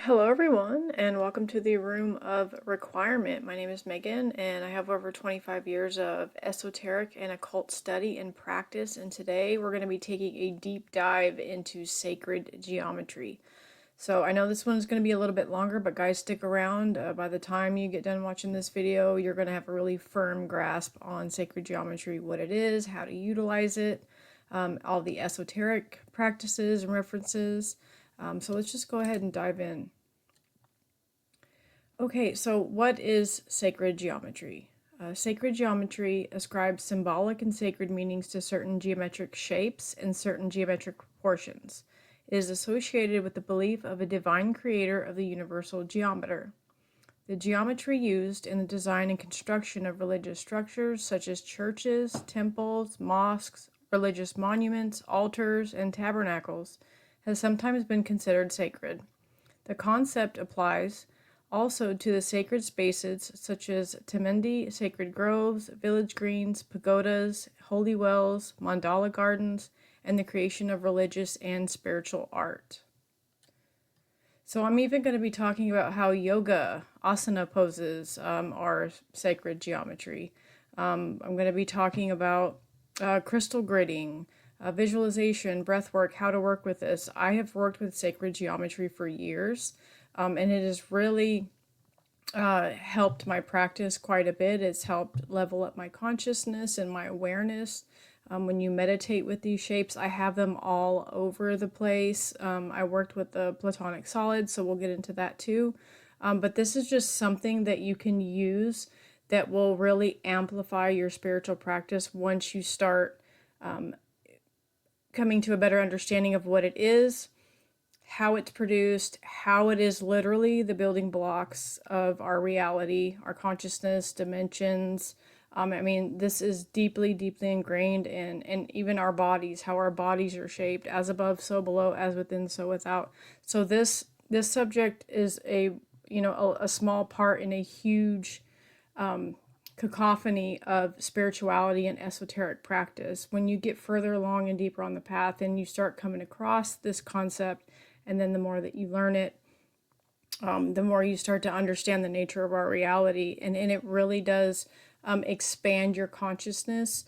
Hello everyone, and welcome to the Room of Requirement. My name is Megan, and I have over 25 years of esoteric and occult study and practice, and today we're going to be taking a deep dive into sacred geometry. So I know this one is going to be a little bit longer, but guys, stick around. By the time you get done watching this video, you're going to have a really firm grasp on sacred geometry, what it is, how to utilize it, all the esoteric practices and references. So let's just go ahead and dive in. Okay, so what is sacred geometry? Sacred geometry ascribes symbolic and sacred meanings to certain geometric shapes and certain geometric proportions. It is associated with the belief of a divine creator of the universal geometer. The geometry used in the design and construction of religious structures such as churches, temples, mosques, religious monuments, altars, and tabernacles has sometimes been considered sacred. The concept applies also to the sacred spaces such as temendi, sacred groves, village greens, pagodas, holy wells, mandala gardens, and the creation of religious and spiritual art. So I'm even going to be talking about how yoga, asana poses are sacred geometry. I'm going to be talking about crystal gridding, visualization, breath work, how to work with this. I have worked with sacred geometry for years, and it has really helped my practice quite a bit. It's helped level up my consciousness and my awareness. When you meditate with these shapes, I have them all over the place. I worked with the platonic solids, so we'll get into that too. But this is just something that you can use that will really amplify your spiritual practice once you start coming to a better understanding of what it is, how it's produced, how it is literally the building blocks of our reality, our consciousness, dimensions. This is deeply, deeply ingrained in even our bodies, how our bodies are shaped, as above, so below, as within, so without. So this subject is a small part in a huge cacophony of spirituality and esoteric practice. When you get further along and deeper on the path and you start coming across this concept, and then the more that you learn it, the more you start to understand the nature of our reality. And it really does expand your consciousness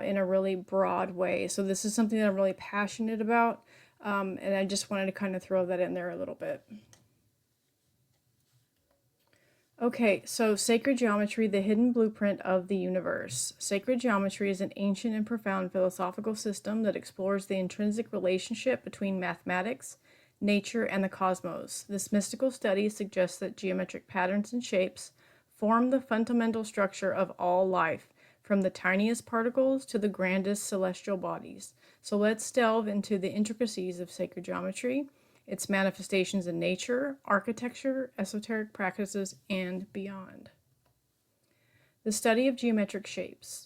in a really broad way. So this is something that I'm really passionate about. And I just wanted to kind of throw that in there a little bit. Okay, so sacred geometry, the hidden blueprint of the universe. Sacred geometry is an ancient and profound philosophical system that explores the intrinsic relationship between mathematics, nature, and the cosmos. This mystical study suggests that geometric patterns and shapes form the fundamental structure of all life, from the tiniest particles to the grandest celestial bodies. So let's delve into the intricacies of sacred geometry, its manifestations in nature, architecture, esoteric practices, and beyond. The study of geometric shapes.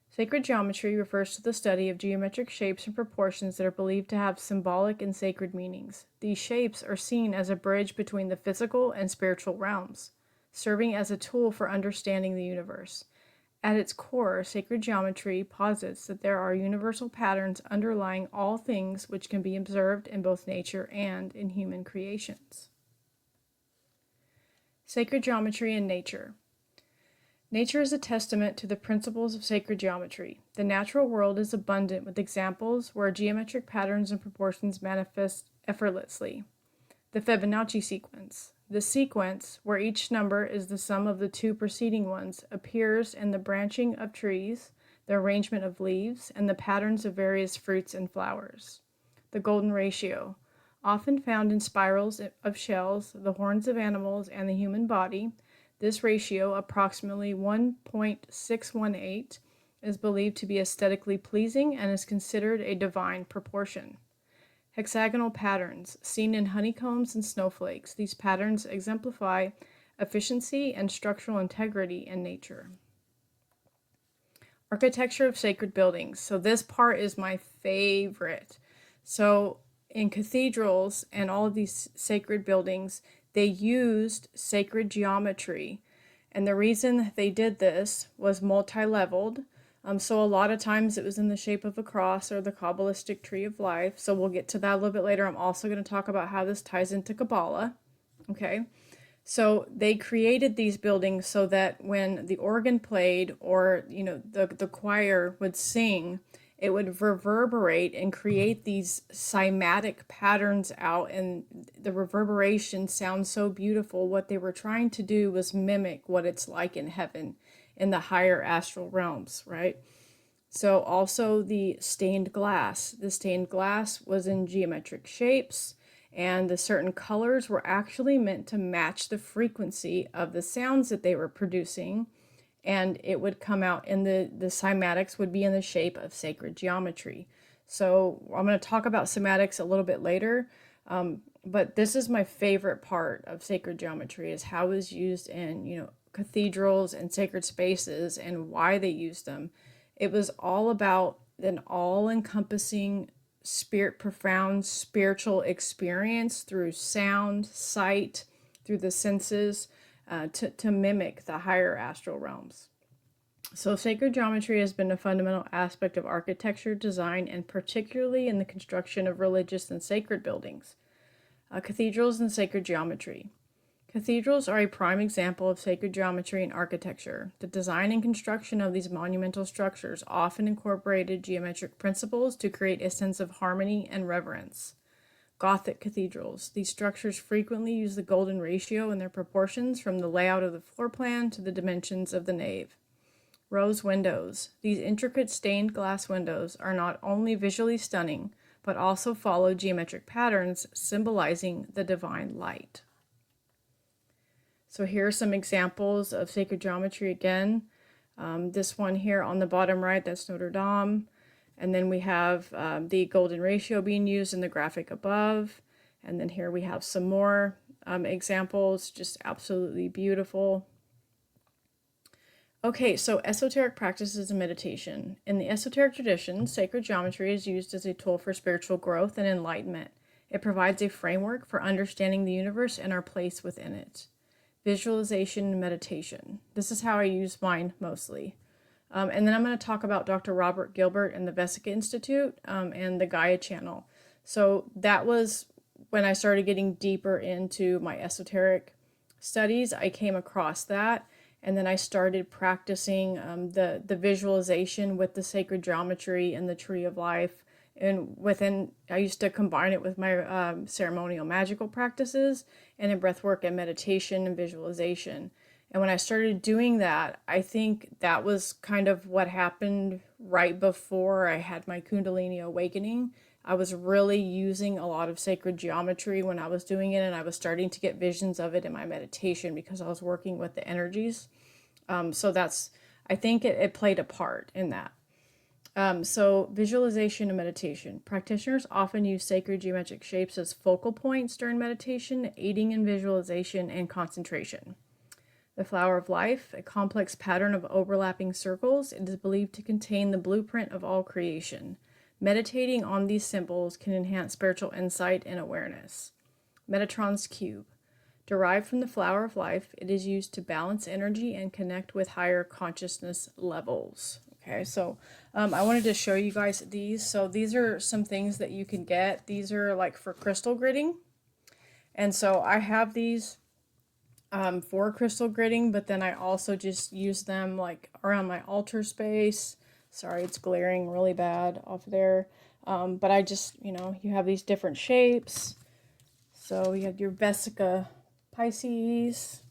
Sacred geometry refers to the study of geometric shapes and proportions that are believed to have symbolic and sacred meanings. These shapes are seen as a bridge between the physical and spiritual realms, serving as a tool for understanding the universe. At its core, sacred geometry posits that there are universal patterns underlying all things which can be observed in both nature and in human creations. Sacred geometry and nature. Nature is a testament to the principles of sacred geometry. The natural world is abundant with examples where geometric patterns and proportions manifest effortlessly. The Fibonacci sequence. The sequence, where each number is the sum of the two preceding ones, appears in the branching of trees, the arrangement of leaves, and the patterns of various fruits and flowers. The golden ratio. Often found in spirals of shells, the horns of animals, and the human body, this ratio, approximately 1.618, is believed to be aesthetically pleasing and is considered a divine proportion. Hexagonal patterns, seen in honeycombs and snowflakes. These patterns exemplify efficiency and structural integrity in nature. Architecture of sacred buildings. So this part is my favorite. So in cathedrals and all of these sacred buildings, they used sacred geometry. And the reason they did this was multi-leveled. So a lot of times it was in the shape of a cross or the Kabbalistic tree of life. So we'll get to that a little bit later. I'm also going to talk about how this ties into Kabbalah. Okay. So they created these buildings so that when the organ played, or the choir would sing, it would reverberate and create these cymatic patterns out, and the reverberation sounds so beautiful. What they were trying to do was mimic what it's like in heaven, in the higher astral realms, right? So also the stained glass. The stained glass was in geometric shapes, and the certain colors were actually meant to match the frequency of the sounds that they were producing, and it would come out, and the cymatics would be in the shape of sacred geometry. So I'm going to talk about cymatics a little bit later, but this is my favorite part of sacred geometry, is how it was used in cathedrals and sacred spaces and why they used them. It was all about an all-encompassing profound spiritual experience through sound, sight, through the senses, to mimic the higher astral realms. So sacred geometry has been a fundamental aspect of architecture, design, and particularly in the construction of religious and sacred buildings. Cathedrals and sacred geometry. Cathedrals are a prime example of sacred geometry in architecture. The design and construction of these monumental structures often incorporated geometric principles to create a sense of harmony and reverence. Gothic cathedrals. These structures frequently use the golden ratio in their proportions, from the layout of the floor plan to the dimensions of the nave. Rose windows. These intricate stained glass windows are not only visually stunning, but also follow geometric patterns symbolizing the divine light. So here are some examples of sacred geometry again. This one here on the bottom right, that's Notre Dame. And then we have the golden ratio being used in the graphic above. And then here we have some more examples, just absolutely beautiful. Okay, so esoteric practices and meditation. In the esoteric tradition, sacred geometry is used as a tool for spiritual growth and enlightenment. It provides a framework for understanding the universe and our place within it. Visualization and meditation. This is how I use mine mostly. And then I'm going to talk about Dr. Robert Gilbert and the Vesica Institute, and the Gaia channel. So that was when I started getting deeper into my esoteric studies. I came across that, and then I started practicing the visualization with the sacred geometry and the tree of life. And I used to combine it with my ceremonial magical practices, and in breath work and meditation and visualization. And when I started doing that, I think that was kind of what happened right before I had my Kundalini awakening. I was really using a lot of sacred geometry when I was doing it, and I was starting to get visions of it in my meditation because I was working with the energies. So I think it played a part in that. So visualization and meditation. Practitioners often use sacred geometric shapes as focal points during meditation, aiding in visualization and concentration. The flower of life, a complex pattern of overlapping circles, it is believed to contain the blueprint of all creation. Meditating on these symbols can enhance spiritual insight and awareness. Metatron's cube. Derived from the flower of life, it is used to balance energy and connect with higher consciousness levels. Okay, so I wanted to show you guys these. So these are some things that you can get. These are like for crystal gridding. And so I have these for crystal gridding, but then I also just use them like around my altar space. Sorry, it's glaring really bad off there. But I just, you have these different shapes. So you have your Vesica Pisces,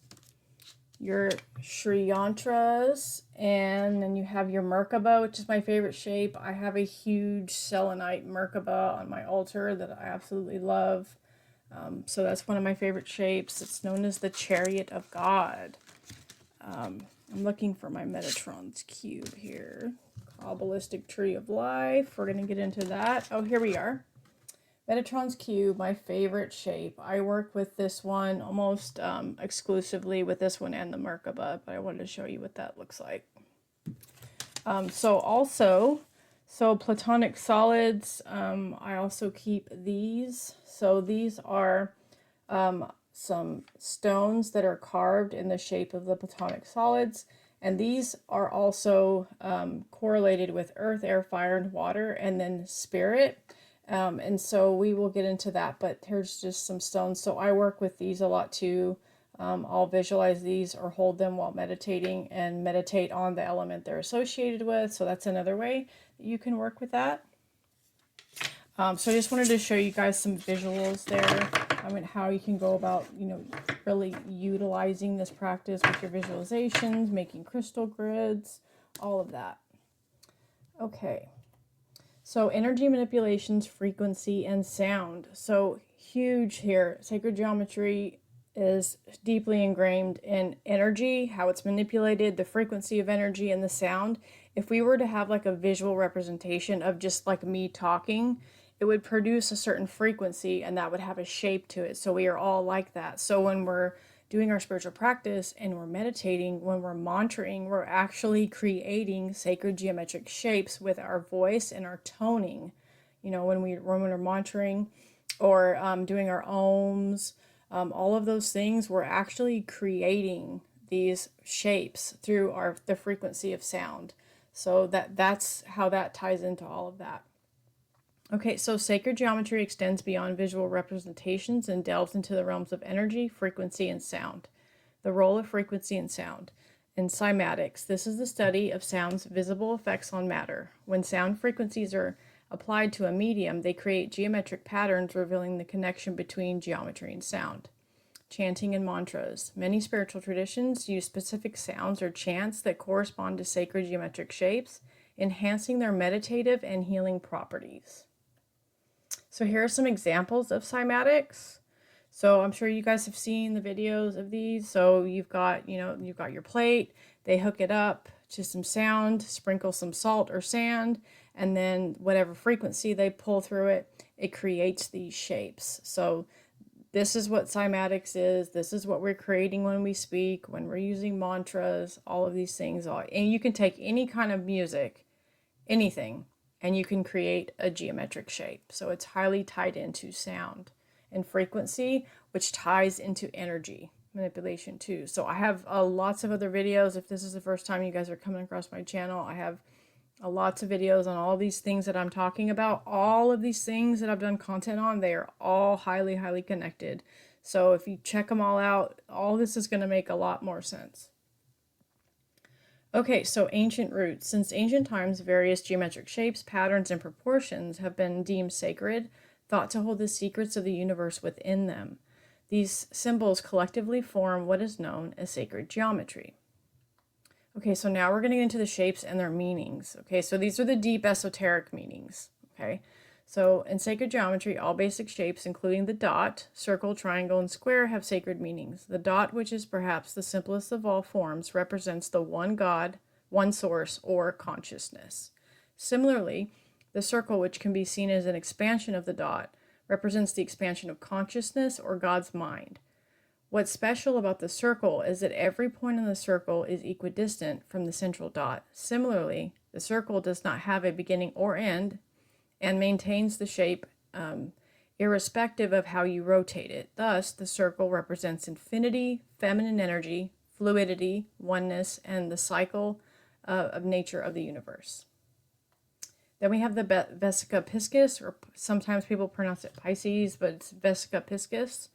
your Sri Yantras, and then you have your Merkaba, which is my favorite shape. I have a huge selenite Merkaba on my altar that I absolutely love. So that's one of my favorite shapes. It's known as the Chariot of God. I'm looking for my Metatron's cube here. Kabbalistic Tree of Life. We're going to get into that. Oh, here we are. Metatron's cube, my favorite shape. I work with this one almost exclusively with this one and the Merkaba, but I wanted to show you what that looks like. So platonic solids, I also keep these. So these are some stones that are carved in the shape of the platonic solids. And these are also correlated with earth, air, fire, and water, and then spirit. And so we will get into that, but here's just some stones. So I work with these a lot too. I'll visualize these or hold them while meditating and meditate on the element they're associated with. So that's another way that you can work with that. So I just wanted to show you guys some visuals there. I mean, how you can go about, really utilizing this practice with your visualizations, making crystal grids, all of that. Okay. So energy manipulations, frequency, and sound. So huge here. Sacred geometry is deeply ingrained in energy, how it's manipulated, the frequency of energy, and the sound. If we were to have like a visual representation of just like me talking, it would produce a certain frequency and that would have a shape to it. So we are all like that. So when we're doing our spiritual practice and we're meditating, when we're mantraing, we're actually creating sacred geometric shapes with our voice and our toning. When we're mantraing or doing our ohms, all of those things, we're actually creating these shapes through the frequency of sound. So that's how that ties into all of that. Okay, so sacred geometry extends beyond visual representations and delves into the realms of energy, frequency, and sound. The role of frequency and sound. In cymatics, this is the study of sound's visible effects on matter. When sound frequencies are applied to a medium, they create geometric patterns revealing the connection between geometry and sound. Chanting and mantras. Many spiritual traditions use specific sounds or chants that correspond to sacred geometric shapes, enhancing their meditative and healing properties. So here are some examples of cymatics. So I'm sure you guys have seen the videos of these. So you've got your plate, they hook it up to some sound, sprinkle some salt or sand, and then whatever frequency they pull through it, it creates these shapes. So this is what cymatics is. This is what we're creating when we speak, when we're using mantras, all of these things. And you can take any kind of music, anything, and you can create a geometric shape. So it's highly tied into sound and frequency, which ties into energy manipulation too. So I have lots of other videos. If this is the first time you guys are coming across my channel, I have lots of videos on all these things that I'm talking about. All of these things that I've done content on, they are all highly, highly connected. So if you check them all out, all this is going to make a lot more sense. Okay, so ancient roots. Since ancient times, various geometric shapes, patterns, and proportions have been deemed sacred, thought to hold the secrets of the universe within them. These symbols collectively form what is known as sacred geometry. Okay, so now we're going to get into the shapes and their meanings. Okay, so these are the deep esoteric meanings. Okay, so in sacred geometry, all basic shapes, including the dot, circle, triangle, and square, have sacred meanings. The dot, which is perhaps the simplest of all forms, represents the one God, one source, or consciousness. Similarly, the circle, which can be seen as an expansion of the dot, represents the expansion of consciousness or God's mind. What's special about the circle is that every point in the circle is equidistant from the central dot. Similarly, the circle does not have a beginning or end and maintains the shape irrespective of how you rotate it. Thus, the circle represents infinity, feminine energy, fluidity, oneness, and the cycle of nature of the universe. Then we have the Vesica Piscis, or sometimes people pronounce it Pisces, but it's Vesica Piscis.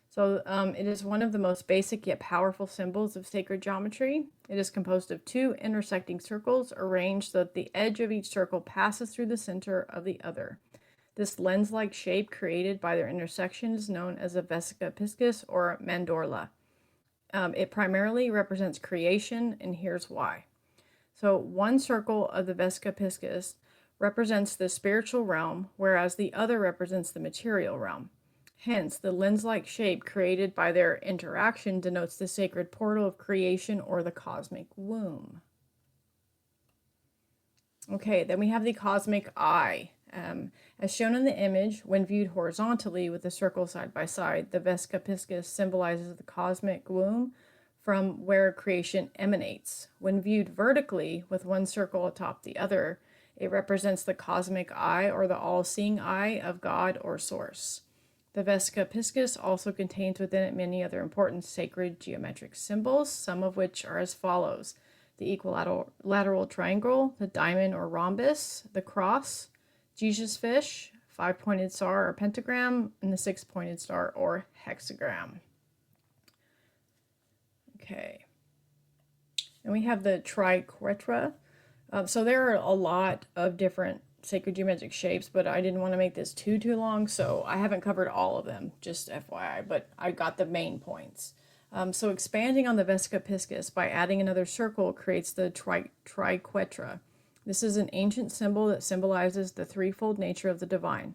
So it is one of the most basic yet powerful symbols of sacred geometry. It is composed of two intersecting circles arranged so that the edge of each circle passes through the center of the other. This lens-like shape created by their intersection is known as a Vesica Piscis or mandorla. It primarily represents creation, and here's why. So one circle of the Vesica Piscis represents the spiritual realm, whereas the other represents the material realm. Hence, the lens-like shape created by their interaction denotes the sacred portal of creation or the cosmic womb. Okay, then we have the cosmic eye. As shown in the image, when viewed horizontally with the circle side by side, the Vesica Piscis symbolizes the cosmic womb from where creation emanates. When viewed vertically with one circle atop the other, it represents the cosmic eye or the all-seeing eye of God or source. The Vesica Piscis also contains within it many other important sacred geometric symbols, some of which are as follows: the equilateral triangle, the diamond or rhombus, the cross, Jesus fish, 5-pointed star or pentagram, and the 6-pointed star or hexagram. Okay. And we have the triquetra. So there are a lot of different sacred geometric shapes, but I didn't want to make this too long, so I haven't covered all of them, just FYI, but I got the main points. So expanding on the Vesica Piscis by adding another circle creates the triquetra. This is an ancient symbol that symbolizes the threefold nature of the divine.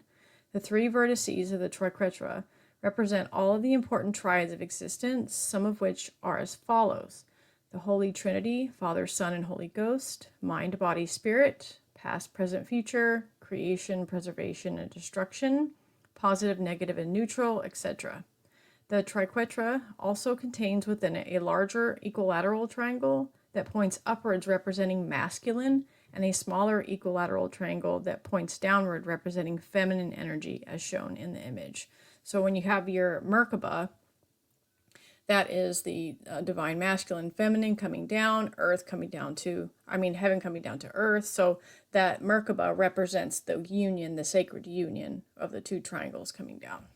The 3 vertices of the triquetra represent all of the important triads of existence, some of which are as follows: the Holy Trinity, Father, Son, and Holy Ghost, mind, body, spirit, past, present, future, creation, preservation, and destruction, positive, negative, and neutral, etc. The triquetra also contains within it a larger equilateral triangle that points upwards representing masculine, and a smaller equilateral triangle that points downward representing feminine energy, as shown in the image. So when you have your Merkaba, that is the divine masculine, feminine coming down, earth coming down to, heaven coming down to earth. So that Merkaba represents the union, the sacred union of the 2 triangles coming down.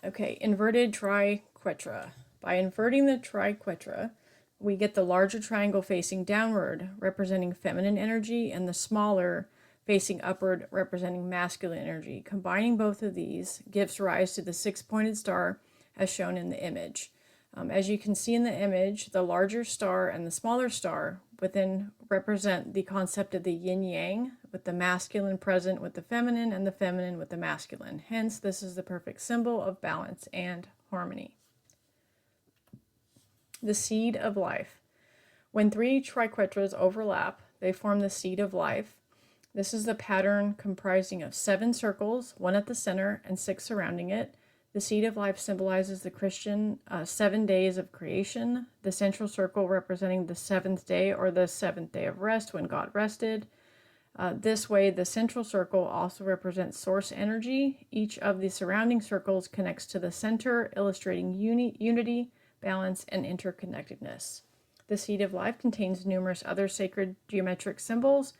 Okay, inverted triquetra. By inverting the triquetra, we get the larger triangle facing downward, representing feminine energy, and the smaller facing upward, representing masculine energy. Combining both of these gives rise to the 6-pointed star, as shown in the image. As you can see in the image, the larger star and the smaller star within represent the concept of the yin-yang, with the masculine present with the feminine and the feminine with the masculine. Hence, this is the perfect symbol of balance and harmony. The seed of life. When 3 triquetras overlap, they form the seed of life. This is the pattern comprising of 7 circles, 1 at the center and 6 surrounding it. The seed of life symbolizes the Christian 7 days of creation, the central circle representing the 7th day or the 7th day of rest when God rested. This way, the central circle also represents source energy. Each of the surrounding circles connects to the center, illustrating unity, balance, and interconnectedness. The seed of life contains numerous other sacred geometric symbols.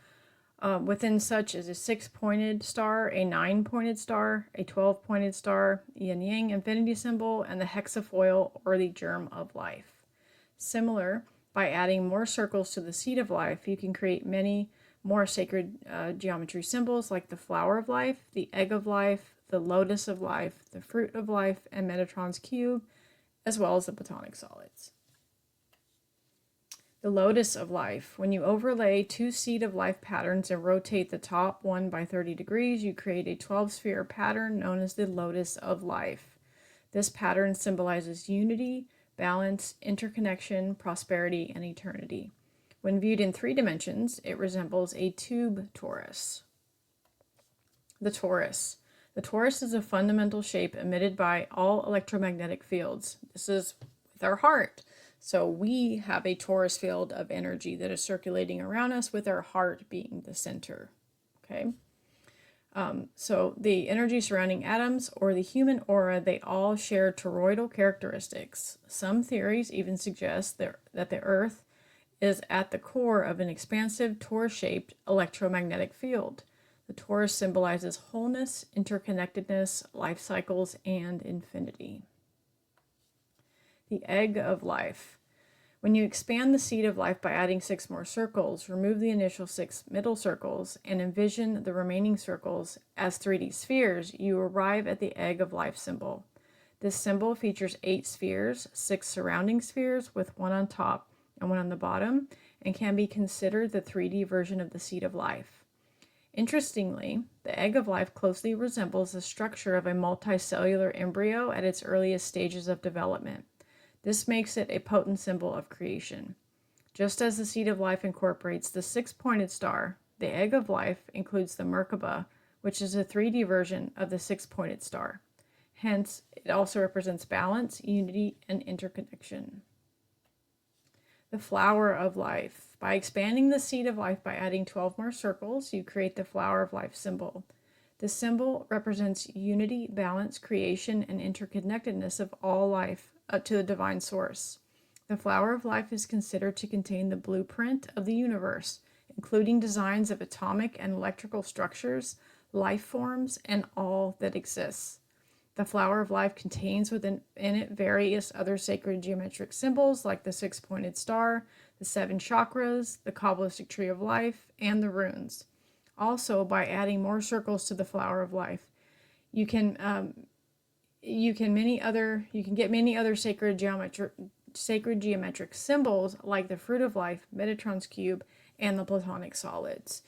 Within such is a 6-pointed star, a 9-pointed star, a 12-pointed star, yin-yang infinity symbol, and the hexafoil or the germ of life. Similar, by adding more circles to the seed of life, you can create many more sacred geometry symbols like the flower of life, the egg of life, the lotus of life, the fruit of life, and Metatron's cube, as well as the Platonic solids. The lotus of life. When you overlay 2 seed of life patterns and rotate the top one by 30 degrees, you create a 12-sphere pattern known as the lotus of life. This pattern symbolizes unity, balance, interconnection, prosperity, and eternity. When viewed in 3 dimensions, it resembles a tube torus. The torus. The torus is a fundamental shape emitted by all electromagnetic fields. This is with our heart. So we have a torus field of energy that is circulating around us, with our heart being the center. Okay. So the energy surrounding atoms or the human aura, they all share toroidal characteristics. Some theories even suggest that the Earth is at the core of an expansive torus-shaped electromagnetic field. The torus symbolizes wholeness, interconnectedness, life cycles, and infinity. The egg of life. When you expand the seed of life by adding 6 more circles, remove the initial 6 middle circles, and envision the remaining circles as 3D spheres, you arrive at the egg of life symbol. This symbol features 8 spheres, 6 surrounding spheres with 1 on top and 1 on the bottom, and can be considered the 3D version of the seed of life. Interestingly, the egg of life closely resembles the structure of a multicellular embryo at its earliest stages of development. This makes it a potent symbol of creation. Just as the seed of life incorporates the 6-pointed star, the egg of life includes the Merkaba, which is a 3D version of the 6-pointed star. Hence, it also represents balance, unity, and interconnection. The flower of life. By expanding the seed of life by adding 12 more circles, you create the flower of life symbol. This symbol represents unity, balance, creation, and interconnectedness of all life up to the divine source. The flower of life is considered to contain the blueprint of the universe, including designs of atomic and electrical structures, life forms, and all that exists. The flower of life contains within it various other sacred geometric symbols like the six-pointed star, the seven chakras, the Kabbalistic tree of life, and the runes. Also, by adding more circles to the flower of life, you can get many other sacred geometric symbols like the fruit of life, Metatron's cube, and the Platonic solids.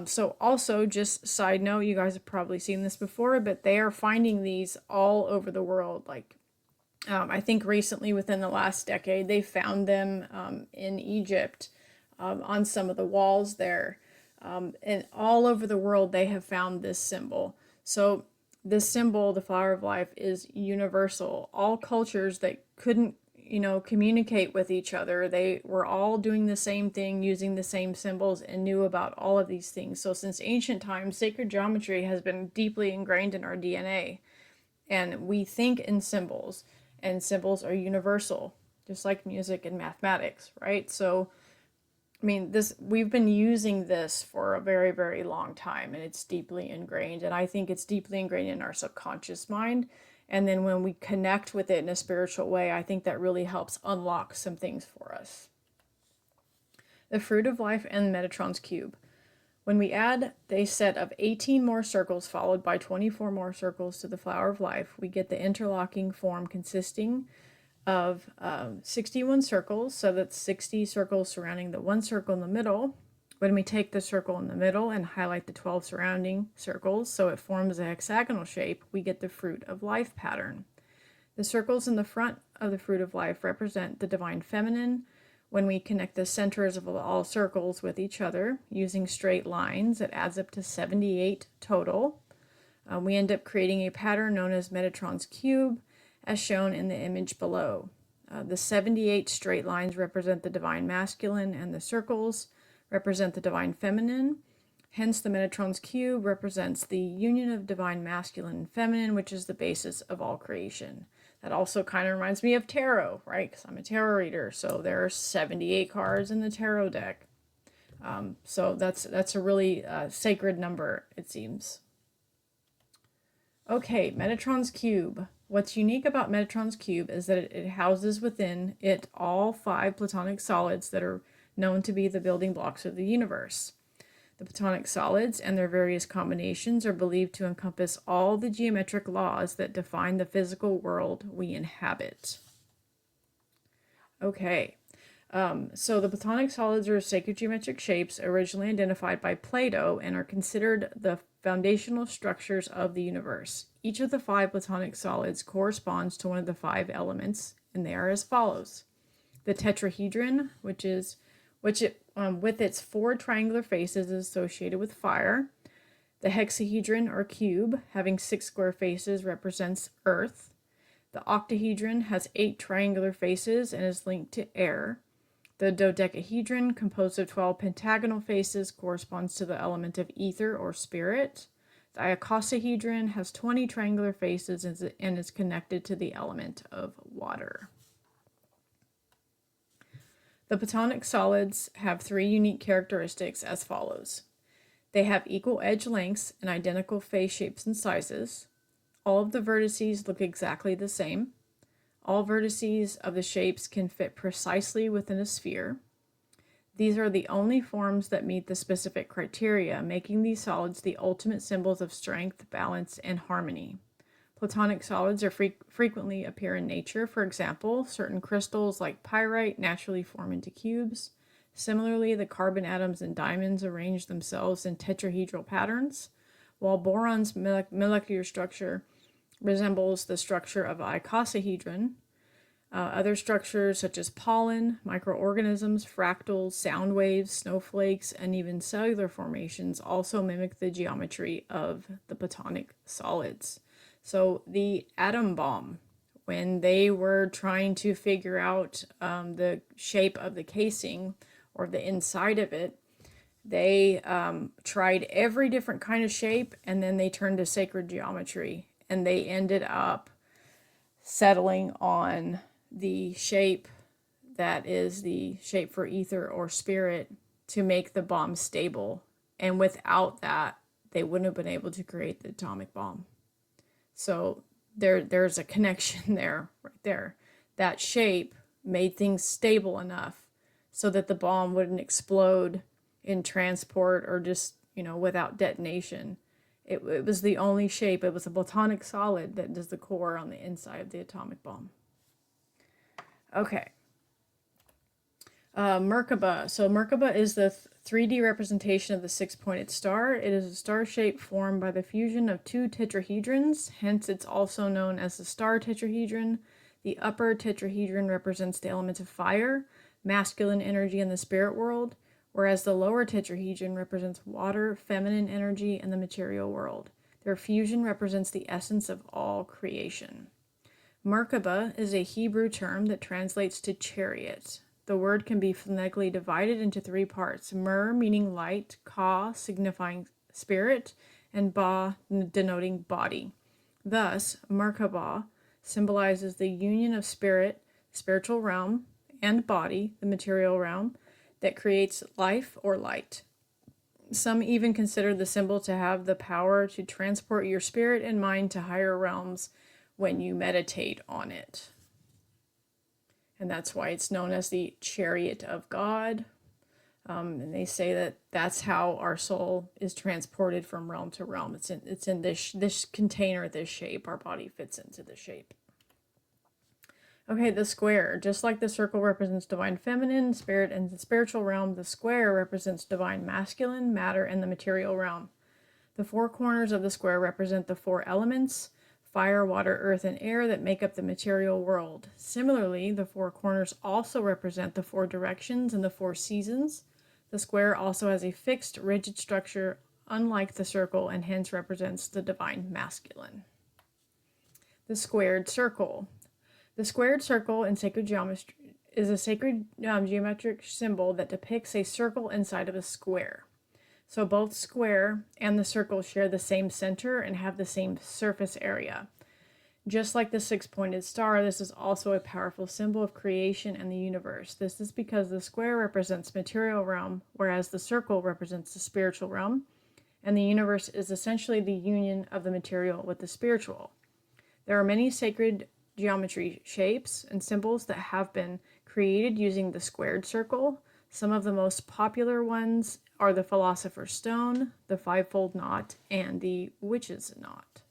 So also, just side note, you guys have probably seen this before, but they are finding these all over the world. Like, I think recently, within the last decade, they found them in Egypt, on some of the walls there. And all over the world, they have found this symbol. So this symbol, the flower of life, is universal. All cultures that couldn't communicate with each other, they were all doing the same thing, using the same symbols, and knew about all of these things. So since ancient times, sacred geometry has been deeply ingrained in our DNA, and we think in symbols, and symbols are universal, just like music and mathematics, right? So I mean, we've been using this for a very, very long time, and it's deeply ingrained, and I think it's deeply ingrained in our subconscious mind. And then when we connect with it in a spiritual way, I think that really helps unlock some things for us. The fruit of life and Metatron's cube. When we add a set of 18 more circles followed by 24 more circles to the flower of life, we get the interlocking form consisting of 61 circles. So that's 60 circles surrounding the one circle in the middle. When we take the circle in the middle and highlight the 12 surrounding circles so it forms a hexagonal shape, we get the fruit of life pattern. The circles in the front of the fruit of life represent the divine feminine. When we connect the centers of all circles with each other using straight lines, it adds up to 78 total. We end up creating a pattern known as Metatron's cube, as shown in the image below. The 78 straight lines represent the divine masculine, and the circles represent the divine feminine. Hence, the Metatron's cube represents the union of divine masculine and feminine, which is the basis of all creation. That also kind of reminds me of tarot, right? Because I'm a tarot reader, so there are 78 cards in the tarot deck. So that's a really sacred number, it seems. Okay, Metatron's cube. What's unique about Metatron's cube is that it houses within it all 5 Platonic solids that are known to be the building blocks of the universe. The Platonic solids and their various combinations are believed to encompass all the geometric laws that define the physical world we inhabit. Okay, so the Platonic solids are sacred geometric shapes originally identified by Plato and are considered the foundational structures of the universe. Each of the 5 Platonic solids corresponds to one of the 5 elements, and they are as follows. The tetrahedron, which with its 4 triangular faces is associated with fire. The hexahedron or cube, having 6 square faces, represents earth. The octahedron has 8 triangular faces and is linked to air. The dodecahedron, composed of 12 pentagonal faces, corresponds to the element of ether or spirit. The icosahedron has 20 triangular faces and is connected to the element of water. The Platonic solids have 3 unique characteristics as follows. They have equal edge lengths and identical face shapes and sizes. All of the vertices look exactly the same. All vertices of the shapes can fit precisely within a sphere. These are the only forms that meet the specific criteria, making these solids the ultimate symbols of strength, balance, and harmony. Platonic solids are frequently appear in nature. For example, certain crystals like pyrite naturally form into cubes. Similarly, the carbon atoms in diamonds arrange themselves in tetrahedral patterns, while boron's molecular structure resembles the structure of an icosahedron. Other structures such as pollen, microorganisms, fractals, sound waves, snowflakes, and even cellular formations also mimic the geometry of the Platonic solids. So the atom bomb, when they were trying to figure out the shape of the casing or the inside of it, they tried every different kind of shape, and then they turned to sacred geometry, and they ended up settling on the shape that is the shape for ether or spirit to make the bomb stable. And without that, they wouldn't have been able to create the atomic bomb. So there's a connection there, right there. That shape made things stable enough so that the bomb wouldn't explode in transport or just, without detonation. It was the only shape. It was a platonic solid that is the core on the inside of the atomic bomb. Okay. Merkaba. So Merkaba is the 3D representation of the six-pointed star. It is a star shape formed by the fusion of two tetrahedrons, hence it's also known as the star tetrahedron. The upper tetrahedron represents the element of fire, masculine energy in the spirit world, whereas the lower tetrahedron represents water, feminine energy, and the material world. Their fusion represents the essence of all creation. Merkaba is a Hebrew term that translates to chariot. The word can be phonetically divided into three parts: mer, meaning light; ka, signifying spirit; and ba, denoting body. Thus, Merkaba symbolizes the union of spirit, spiritual realm, and body, the material realm, that creates life or light. Some even consider the symbol to have the power to transport your spirit and mind to higher realms when you meditate on it. And that's why it's known as the chariot of God. And they say that that's how our soul is transported from realm to realm. It's in this container, this shape. Our body fits into this shape. Okay, the square. Just like the circle represents divine feminine, spirit, and the spiritual realm, the square represents divine masculine, matter, and the material realm. The four corners of the square represent the four elements: fire, water, earth, and air, that make up the material world. Similarly, the four corners also represent the four directions and the four seasons. The square also has a fixed, rigid structure, unlike the circle, and hence represents the divine masculine. The squared circle. The squared circle in sacred geometry is a sacred geometric symbol that depicts a circle inside of a square. So both square and the circle share the same center and have the same surface area. Just like the six-pointed star, this is also a powerful symbol of creation and the universe. This is because the square represents material realm, whereas the circle represents the spiritual realm, and the universe is essentially the union of the material with the spiritual. There are many sacred geometry shapes and symbols that have been created using the squared circle. Some of the most popular ones are the philosopher's stone, the fivefold knot, and the witch's knot.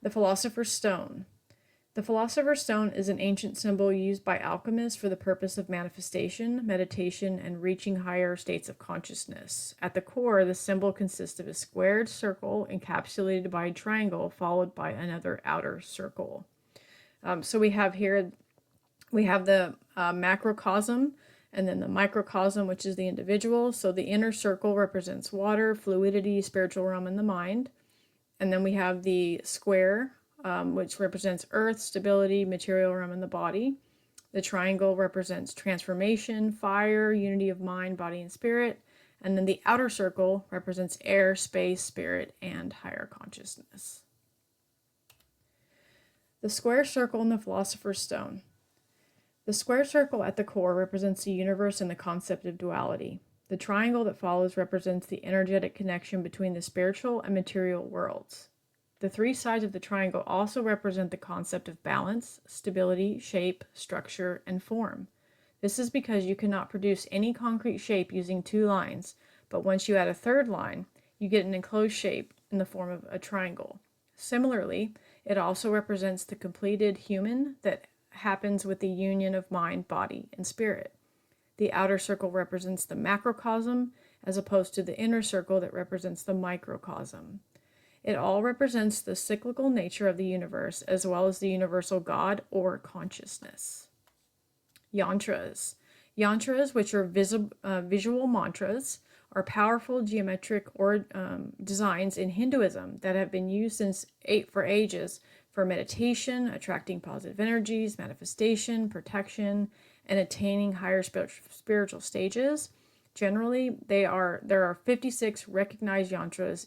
The philosopher's stone. The philosopher's stone is an ancient symbol used by alchemists for the purpose of manifestation, meditation, and reaching higher states of consciousness. At the core, the symbol consists of a squared circle encapsulated by a triangle followed by another outer circle. So we have here, the macrocosm, and then the microcosm, which is the individual. So the inner circle represents water, fluidity, spiritual realm, and the mind. And then we have the square, which represents earth, stability, material realm, and the body. The triangle represents transformation, fire, unity of mind, body, and spirit. And then the outer circle represents air, space, spirit, and higher consciousness. The square circle and the philosopher's stone. The square circle at the core represents the universe and the concept of duality. The triangle that follows represents the energetic connection between the spiritual and material worlds. The three sides of the triangle also represent the concept of balance, stability, shape, structure, and form. This is because you cannot produce any concrete shape using two lines, but once you add a third line, you get an enclosed shape in the form of a triangle. Similarly, it also represents the completed human that happens with the union of mind, body, and spirit. The outer circle represents the macrocosm, as opposed to the inner circle that represents the microcosm. It all represents the cyclical nature of the universe, as well as the universal God or consciousness. Yantras. Yantras, which are visual mantras, are powerful geometric designs in Hinduism that have been used for ages for meditation, attracting positive energies, manifestation, protection, and attaining higher spiritual stages. Generally, there are 56 recognized yantras,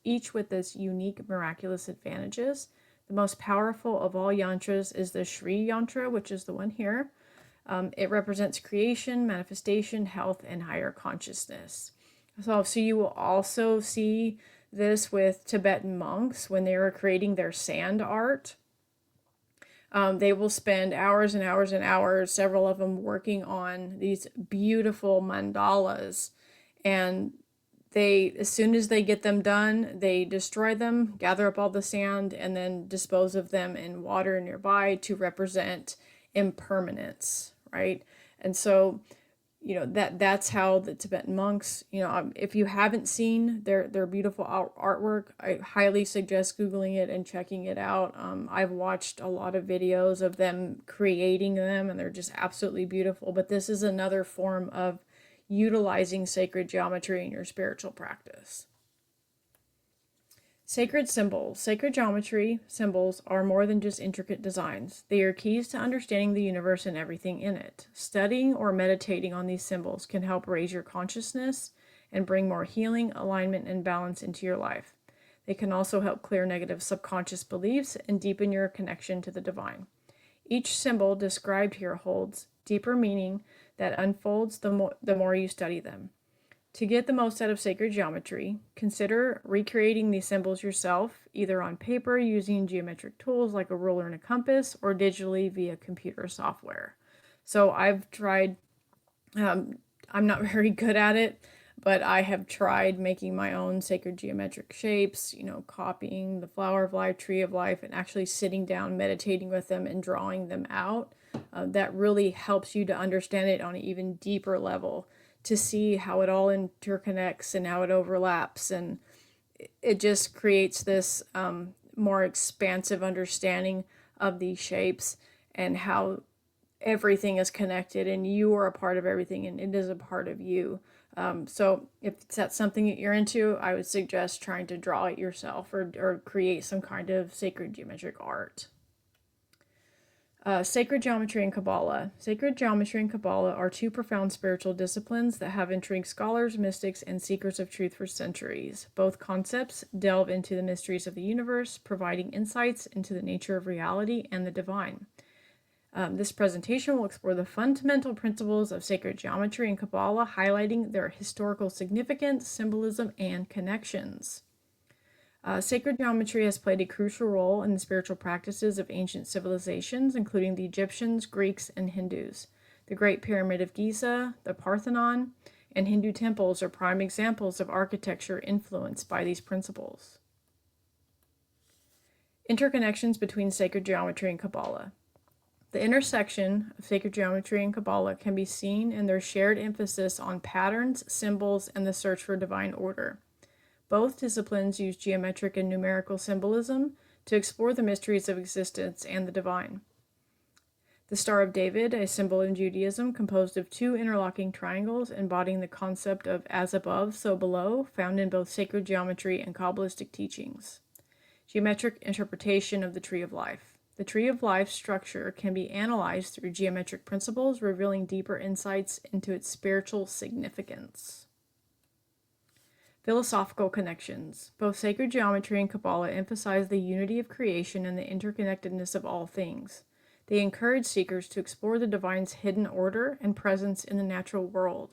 each with its unique miraculous advantages. The most powerful of all yantras is the Shri yantra, which is the one here. It represents creation, manifestation, health, and higher consciousness. So you will also see this with Tibetan monks when they were creating their sand art. They will spend hours and hours and hours, several of them, working on these beautiful mandalas. And as soon as they get them done, they destroy them, gather up all the sand, and then dispose of them in water nearby to represent impermanence, right? And so, that's how the Tibetan monks, if you haven't seen their beautiful artwork, I highly suggest Googling it and checking it out. I've watched a lot of videos of them creating them, and they're just absolutely beautiful. But this is another form of utilizing sacred geometry in your spiritual practice. Sacred symbols. Sacred geometry symbols are more than just intricate designs. They are keys to understanding the universe and everything in it. Studying or meditating on these symbols can help raise your consciousness and bring more healing, alignment, and balance into your life. They can also help clear negative subconscious beliefs and deepen your connection to the divine. Each symbol described here holds deeper meaning that unfolds the more you study them. To get the most out of sacred geometry, consider recreating these symbols yourself, either on paper using geometric tools like a ruler and a compass, or digitally via computer software. So I've tried, I'm not very good at it, but I have tried making my own sacred geometric shapes, copying the flower of life, tree of life, and actually sitting down, meditating with them, and drawing them out. That really helps you to understand it on an even deeper level, to see how it all interconnects and how it overlaps. And it just creates this more expansive understanding of these shapes and how everything is connected and you are a part of everything and it is a part of you. So if that's something that you're into, I would suggest trying to draw it yourself or create some kind of sacred geometric art. Sacred geometry and Kabbalah. Sacred geometry and Kabbalah are two profound spiritual disciplines that have intrigued scholars, mystics, and seekers of truth for centuries. Both concepts delve into the mysteries of the universe, providing insights into the nature of reality and the divine. This presentation will explore the fundamental principles of sacred geometry and Kabbalah, highlighting their historical significance, symbolism, and connections. Sacred geometry has played a crucial role in the spiritual practices of ancient civilizations, including the Egyptians, Greeks, and Hindus. The Great Pyramid of Giza, the Parthenon, and Hindu temples are prime examples of architecture influenced by these principles. Interconnections between sacred geometry and Kabbalah. The intersection of sacred geometry and Kabbalah can be seen in their shared emphasis on patterns, symbols, and the search for divine order. Both disciplines use geometric and numerical symbolism to explore the mysteries of existence and the divine. The Star of David, a symbol in Judaism composed of two interlocking triangles embodying the concept of as above, so below, found in both sacred geometry and Kabbalistic teachings. Geometric interpretation of the Tree of Life. The Tree of Life's structure can be analyzed through geometric principles, revealing deeper insights into its spiritual significance. Philosophical connections. Both sacred geometry and Kabbalah emphasize the unity of creation and the interconnectedness of all things. They encourage seekers to explore the divine's hidden order and presence in the natural world.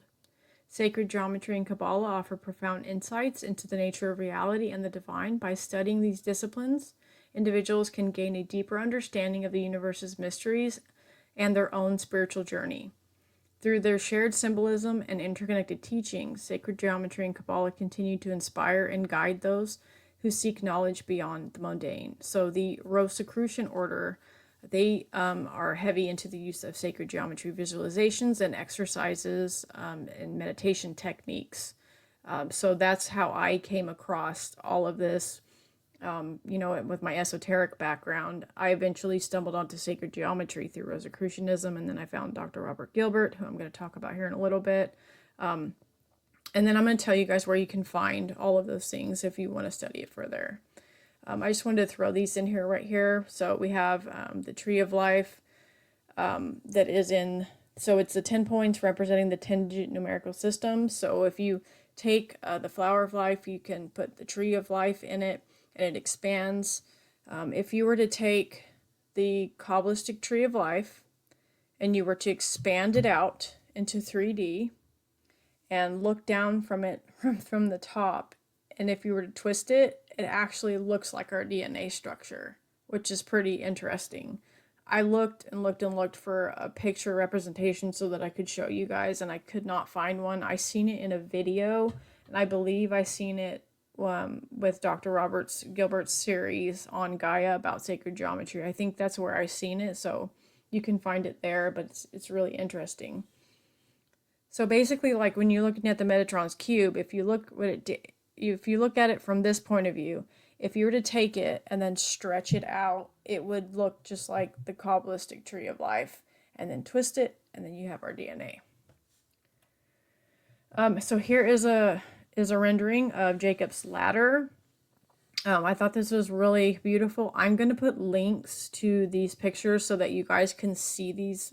Sacred geometry and Kabbalah offer profound insights into the nature of reality and the divine. By studying these disciplines, individuals can gain a deeper understanding of the universe's mysteries and their own spiritual journey. Through their shared symbolism and interconnected teachings, sacred geometry and Kabbalah continue to inspire and guide those who seek knowledge beyond the mundane. So the Rosicrucian order, they are heavy into the use of sacred geometry visualizations and exercises and meditation techniques. So that's how I came across all of this. With my esoteric background, I eventually stumbled onto sacred geometry through Rosicrucianism, and then I found Dr. Robert Gilbert, who I'm going to talk about here in a little bit. And then I'm going to tell you guys where you can find all of those things if you want to study it further. I just wanted to throw these in here right here. So we have the Tree of Life that is in, so it's the 10 points representing the 10-digit numerical system. So if you take the Flower of Life, you can put the Tree of Life in it, and it expands. If you were to take the Kabbalistic Tree of Life and you were to expand it out into 3D, and look down from it from the top. And if you were to twist it, it actually looks like our DNA structure, which is pretty interesting. I looked and looked and looked for a picture representation so that I could show you guys, and I could not find one. I seen it in a video, and I believe I seen it with Dr. Roberts Gilbert's series on Gaia about sacred geometry. I think that's where I seen it, so you can find it there, but it's really interesting. So basically, like when you're looking at the Metatron's cube, if you look at it from this point of view, if you were to take it and then stretch it out, it would look just like the Kabbalistic tree of life, and then twist it, and then you have our DNA. So here is a rendering of Jacob's ladder. I thought this was really beautiful. I'm going to put links to these pictures so that you guys can see these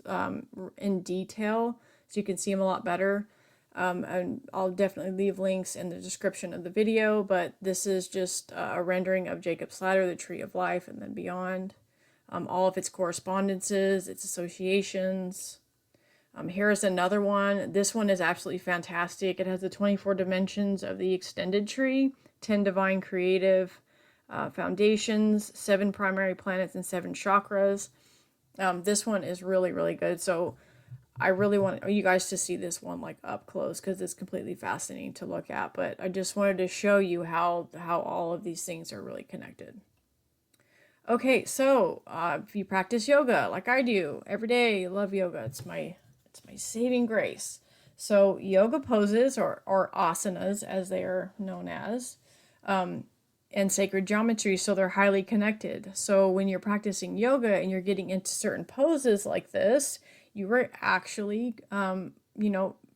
in detail, so you can see them a lot better. And I'll definitely leave links in the description of the video, but this is just a rendering of Jacob's ladder, the tree of life, and then beyond. All of its correspondences, its associations. Here's another one. This one is absolutely fantastic. It has the 24 dimensions of the extended tree, 10 divine creative foundations, 7 primary planets, and 7 chakras. This one is really, really good. So I really want you guys to see this one like up close because it's completely fascinating to look at. But I just wanted to show you how all of these things are really connected. Okay, so if you practice yoga like I do every day, love yoga. It's my saving grace. So yoga poses or asanas, as they are known as, and sacred geometry, so they're highly connected. So when you're practicing yoga and you're getting into certain poses like this, you are actually,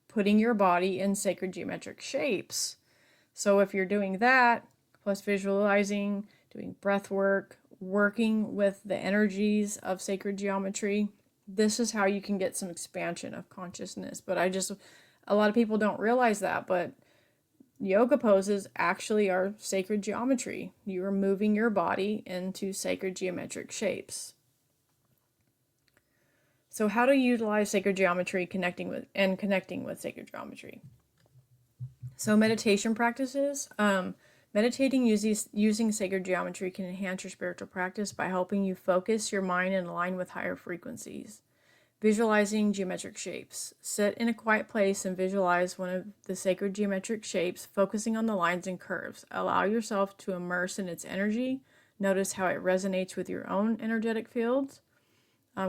putting your body in sacred geometric shapes. So if you're doing that, plus visualizing, doing breath work, working with the energies of sacred geometry, this is how you can get some expansion of consciousness. But a lot of people don't realize that, but yoga poses actually are sacred geometry. You are moving your body into sacred geometric shapes. So how to utilize sacred geometry connecting with sacred geometry. So meditation practices. Meditating using sacred geometry can enhance your spiritual practice by helping you focus your mind and align with higher frequencies. Visualizing geometric shapes. Sit in a quiet place and visualize one of the sacred geometric shapes, focusing on the lines and curves. Allow yourself to immerse in its energy. Notice how it resonates with your own energetic fields.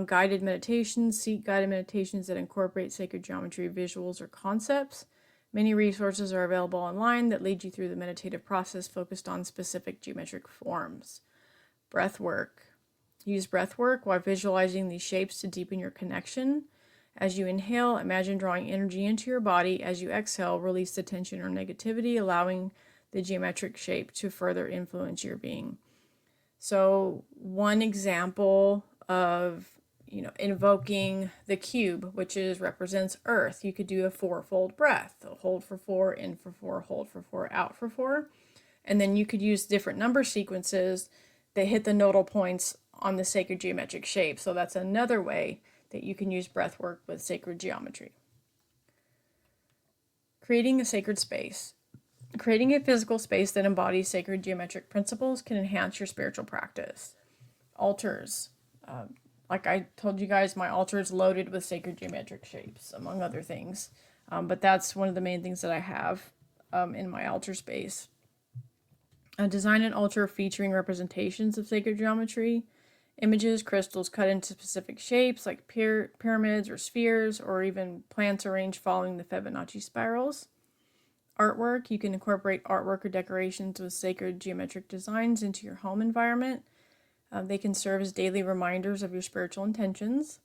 Guided meditations. Seek guided meditations that incorporate sacred geometry visuals or concepts. Many resources are available online that lead you through the meditative process focused on specific geometric forms. Breath work. Use breath work while visualizing these shapes to deepen your connection. As you inhale, imagine drawing energy into your body. As you exhale, release the tension or negativity, allowing the geometric shape to further influence your being. So one example of invoking the cube, which represents earth, you could do a 4-fold breath. Hold for 4, in for 4, hold for 4, out for 4. And then you could use different number sequences that hit the nodal points on the sacred geometric shape. So that's another way that you can use breath work with sacred geometry. Creating a sacred space. Creating a physical space that embodies sacred geometric principles can enhance your spiritual practice. Altars. Like I told you guys, my altar is loaded with sacred geometric shapes, among other things. But that's one of the main things that I have in my altar space. Design an altar featuring representations of sacred geometry, images, crystals cut into specific shapes like pyramids or spheres, or even plants arranged following the Fibonacci spirals. Artwork. You can incorporate artwork or decorations with sacred geometric designs into your home environment. They can serve as daily reminders of your spiritual intentions.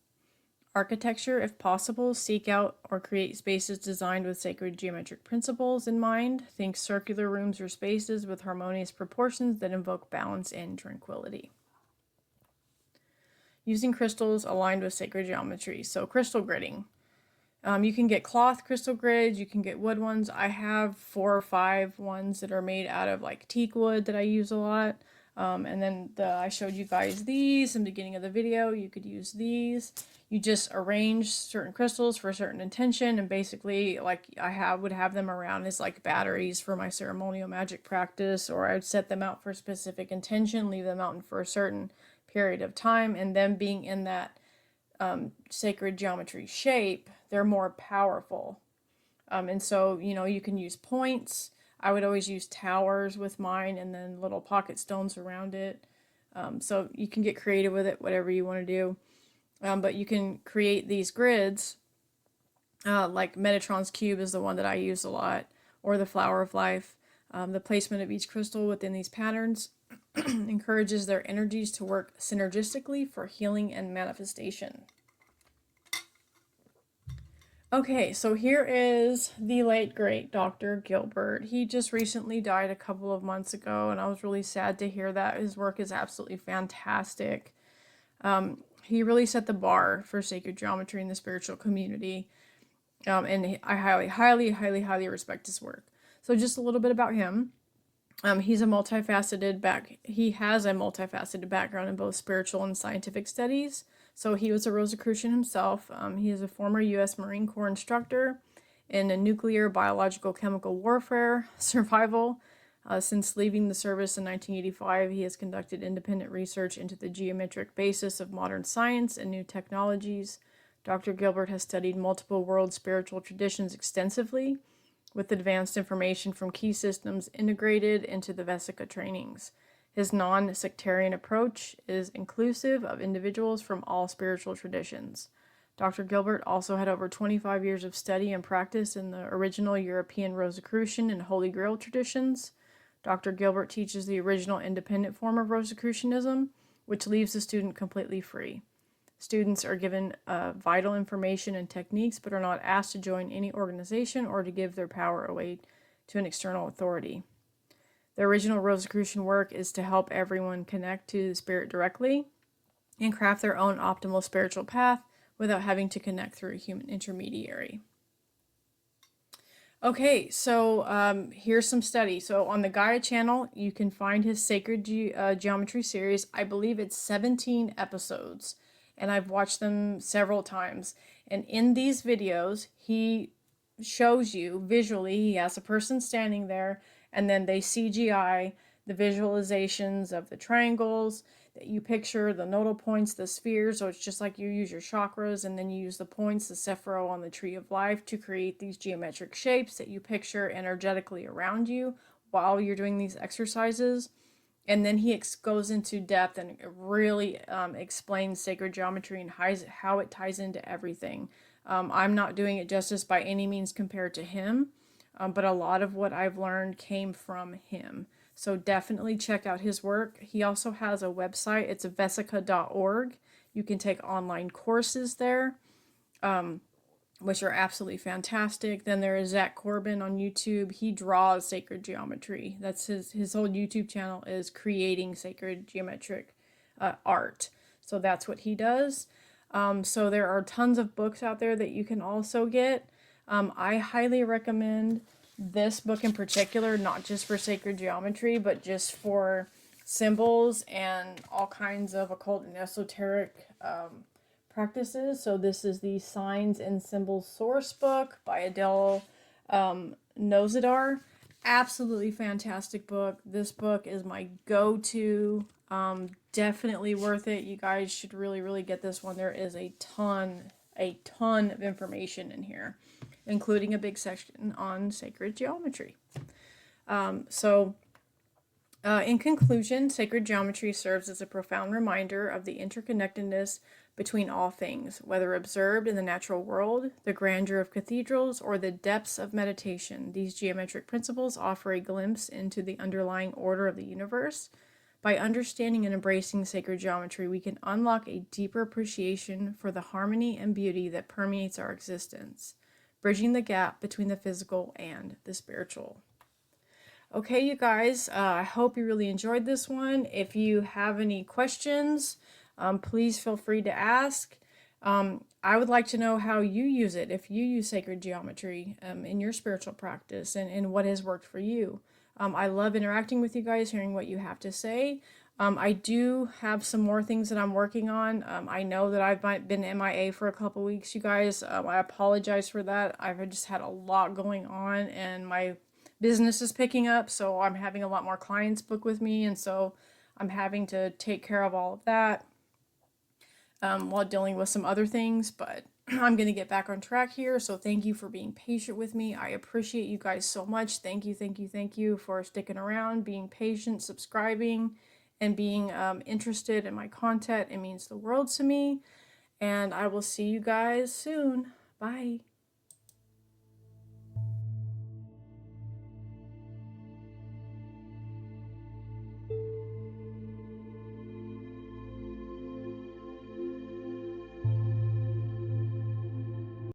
Architecture, if possible, seek out or create spaces designed with sacred geometric principles in mind. Think circular rooms or spaces with harmonious proportions that invoke balance and tranquility. Using crystals aligned with sacred geometry. So crystal gridding. You can get cloth crystal grids, you can get wood ones. I have 4 or 5 ones that are made out of like teak wood that I use a lot. And then I showed you guys these in the beginning of the video. You could use these. You just arrange certain crystals for a certain intention, and basically, like, would have them around as like batteries for my ceremonial magic practice, or I'd set them out for a specific intention, leave them out for a certain period of time, and them being in that sacred geometry shape, they're more powerful. And so, you can use points. I would always use towers with mine, and then little pocket stones around it. So you can get creative with it, whatever you want to do. But you can create these grids, like Metatron's cube is the one that I use a lot, or the Flower of Life. The placement of each crystal within these patterns encourages their energies to work synergistically for healing and manifestation. Okay, so here is the late great Dr. Gilbert. He just recently died a couple of months ago, and I was really sad to hear that. His work is absolutely fantastic. He really set the bar for sacred geometry in the spiritual community, and I highly respect his work. So just a little bit about him. He has a multifaceted background in both spiritual and scientific studies. So he was a Rosicrucian himself. He is a former U.S. Marine Corps instructor in a nuclear, biological, chemical warfare survival. Since leaving the service in 1985, he has conducted independent research into the geometric basis of modern science and new technologies. Dr. Gilbert has studied multiple world spiritual traditions extensively, with advanced information from key systems integrated into the Vesica trainings. His non-sectarian approach is inclusive of individuals from all spiritual traditions. Dr. Gilbert also had over 25 years of study and practice in the original European Rosicrucian and Holy Grail traditions. Dr. Gilbert teaches the original independent form of Rosicrucianism, which leaves the student completely free. Students are given vital information and techniques, but are not asked to join any organization or to give their power away to an external authority. The original Rosicrucian work is to help everyone connect to the spirit directly and craft their own optimal spiritual path without having to connect through a human intermediary. Okay, so here's some study. So on the Gaia channel, you can find his Sacred Geometry series. I believe it's 17 episodes, and I've watched them several times. And in these videos, he shows you visually, he has a person standing there, and then they CGI the visualizations of the triangles that you picture, the nodal points, the spheres. So it's just like you use your chakras, and then you use the points, the Sephiroth on the Tree of Life, to create these geometric shapes that you picture energetically around you while you're doing these exercises. And then he goes into depth and really explains sacred geometry and how it ties into everything. I'm not doing it justice by any means compared to him, but a lot of what I've learned came from him. So definitely check out his work. He also has a website. It's vesica.org. You can take online courses there, which are absolutely fantastic. Then there is Zach Corbin on YouTube. He draws sacred geometry. That's his whole YouTube channel is creating sacred geometric art. So that's what he does. So there are tons of books out there that you can also get. I highly recommend this book in particular, not just for sacred geometry, but just for symbols and all kinds of occult and esoteric practices. So this is the Signs and Symbols Source book by Adele Nozadar. Absolutely fantastic book. This book is my go-to. Definitely worth it. You guys should really get this one. There is a ton of information in here, including a big section on sacred geometry. In conclusion, sacred geometry serves as a profound reminder of the interconnectedness between all things, whether observed in the natural world, the grandeur of cathedrals, or the depths of meditation. These geometric principles offer a glimpse into the underlying order of the universe. By understanding and embracing sacred geometry, we can unlock a deeper appreciation for the harmony and beauty that permeates our existence, bridging the gap between the physical and the spiritual. Okay, you guys, I hope you really enjoyed this one. If you have any questions, please feel free to ask. I would like to know how you use it, if you use sacred geometry in your spiritual practice, and what has worked for you. I love interacting with you guys, hearing what you have to say. I do have some more things that I'm working on. I know that I've been MIA for a couple weeks, you guys. I apologize for that. I've just had a lot going on and my business is picking up, so I'm having a lot more clients book with me, and so I'm having to take care of all of that while dealing with some other things, but I'm going to get back on track here. So thank you for being patient with me. I appreciate you guys so much. Thank you, thank you, thank you for sticking around, being patient, subscribing, and being interested in my content. It means the world to me. And I will see you guys soon. Bye.